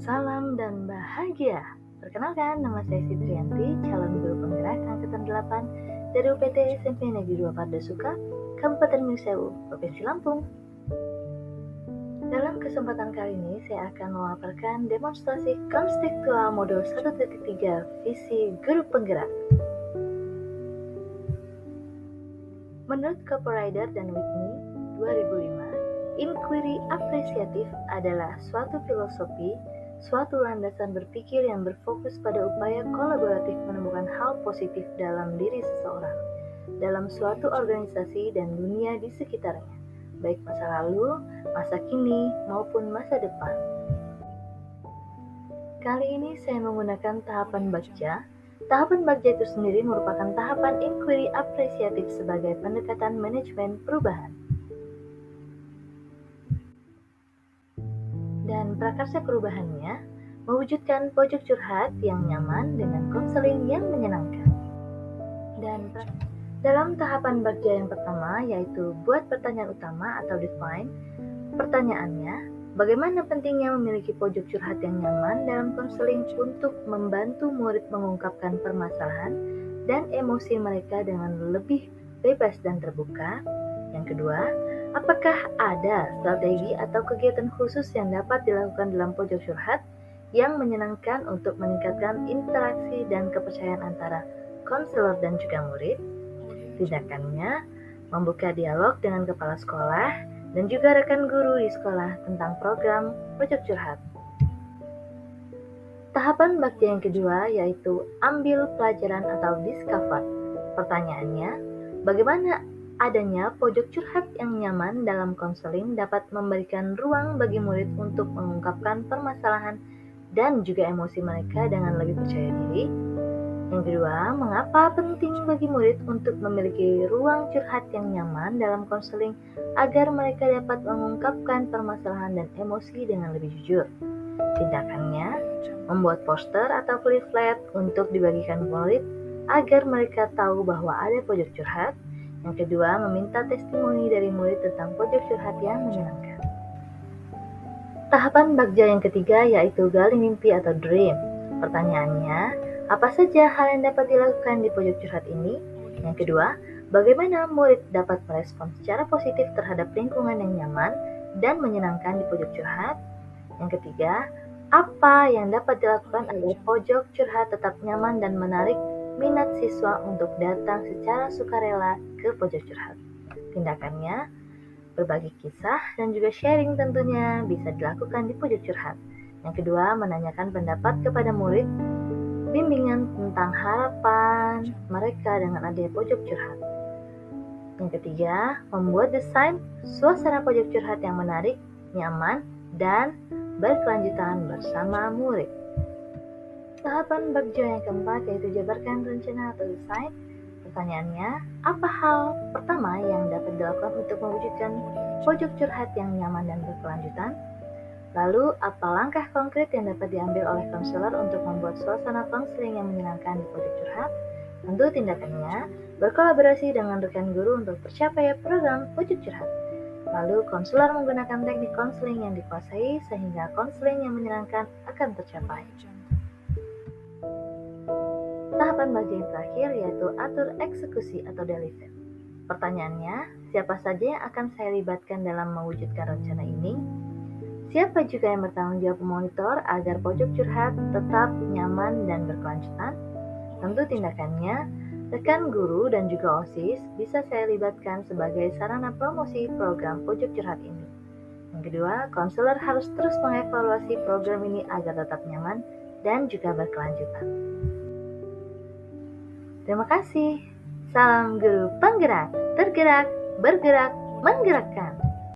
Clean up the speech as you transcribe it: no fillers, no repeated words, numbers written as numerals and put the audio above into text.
Salam dan bahagia. Perkenalkan, nama saya Fitrianti, calon guru penggerak angkatan 8 dari UPT SMP Negeri 2 Pardasuka, Kabupaten Minsewu, Provinsi Lampung. Dalam kesempatan kali ini, saya akan memaparkan demonstrasi konstekstual modul 1.3 visi guru penggerak. Menurut Copywriter dan Whitney, 2005, inquiry apresiatif adalah suatu filosofi, suatu landasan berpikir yang berfokus pada upaya kolaboratif menemukan hal positif dalam diri seseorang, dalam suatu organisasi dan dunia di sekitarnya, baik masa lalu, masa kini, maupun masa depan. Kali ini saya menggunakan tahapan Bagja. Tahapan Bagja itu sendiri merupakan tahapan inquiry apresiatif sebagai pendekatan manajemen perubahan. Dan prakarsa perubahannya mewujudkan pojok curhat yang nyaman dengan konseling yang menyenangkan. Dan dalam tahapan Bagja yang pertama, yaitu buat pertanyaan utama atau define, pertanyaannya, bagaimana pentingnya memiliki pojok curhat yang nyaman dalam konseling untuk membantu murid mengungkapkan permasalahan dan emosi mereka dengan lebih bebas dan terbuka. Yang kedua, apakah ada strategi atau kegiatan khusus yang dapat dilakukan dalam pojok curhat yang menyenangkan untuk meningkatkan interaksi dan kepercayaan antara konselor dan juga murid? Tindakannya, membuka dialog dengan kepala sekolah dan juga rekan guru di sekolah tentang program pojok curhat. Tahapan Bagja yang kedua yaitu ambil pelajaran atau discover. Pertanyaannya, bagaimana adanya pojok curhat yang nyaman dalam konseling dapat memberikan ruang bagi murid untuk mengungkapkan permasalahan dan juga emosi mereka dengan lebih percaya diri? Yang kedua, mengapa penting bagi murid untuk memiliki ruang curhat yang nyaman dalam konseling agar mereka dapat mengungkapkan permasalahan dan emosi dengan lebih jujur? Tindakannya, membuat poster atau leaflet untuk dibagikan murid agar mereka tahu bahwa ada pojok curhat. Yang kedua, meminta testimoni dari murid tentang pojok curhat yang menyenangkan. Tahapan Bagja yang ketiga yaitu gali mimpi atau dream. Pertanyaannya, apa saja hal yang dapat dilakukan di pojok curhat ini? Yang kedua, bagaimana murid dapat merespons secara positif terhadap lingkungan yang nyaman dan menyenangkan di pojok curhat? Yang ketiga, apa yang dapat dilakukan agar pojok curhat tetap nyaman dan menarik minat siswa untuk datang secara sukarela ke pojok curhat? Tindakannya, berbagi kisah dan juga sharing tentunya bisa dilakukan di pojok curhat. Yang kedua, menanyakan pendapat kepada murid, bimbingan tentang harapan mereka dengan adanya pojok curhat. Yang ketiga, membuat desain suasana pojok curhat yang menarik, nyaman, dan berkelanjutan bersama murid. Tahapan Bagja yang keempat yaitu jabarkan rencana atau desain. Pertanyaannya, apa hal pertama yang dapat dilakukan untuk mewujudkan pojok curhat yang nyaman dan berkelanjutan? Lalu, apa langkah konkret yang dapat diambil oleh konselor untuk membuat suasana konseling yang menyenangkan di pojok curhat? Tentu tindakannya, berkolaborasi dengan rekan guru untuk tercapai program pojok curhat. Lalu, konselor menggunakan teknik konseling yang dikuasai sehingga konseling yang menyenangkan akan tercapai. Tahapan Bagja yang terakhir yaitu atur eksekusi atau deliver. Pertanyaannya, siapa saja yang akan saya libatkan dalam mewujudkan rencana ini? Siapa juga yang bertanggung jawab memonitor agar pojok curhat tetap nyaman dan berkelanjutan? Tentu tindakannya, rekan guru dan juga OSIS bisa saya libatkan sebagai sarana promosi program pojok curhat ini. Yang kedua, konselor harus terus mengevaluasi program ini agar tetap nyaman dan juga berkelanjutan. Terima kasih. Salam guru penggerak, tergerak, bergerak, menggerakkan.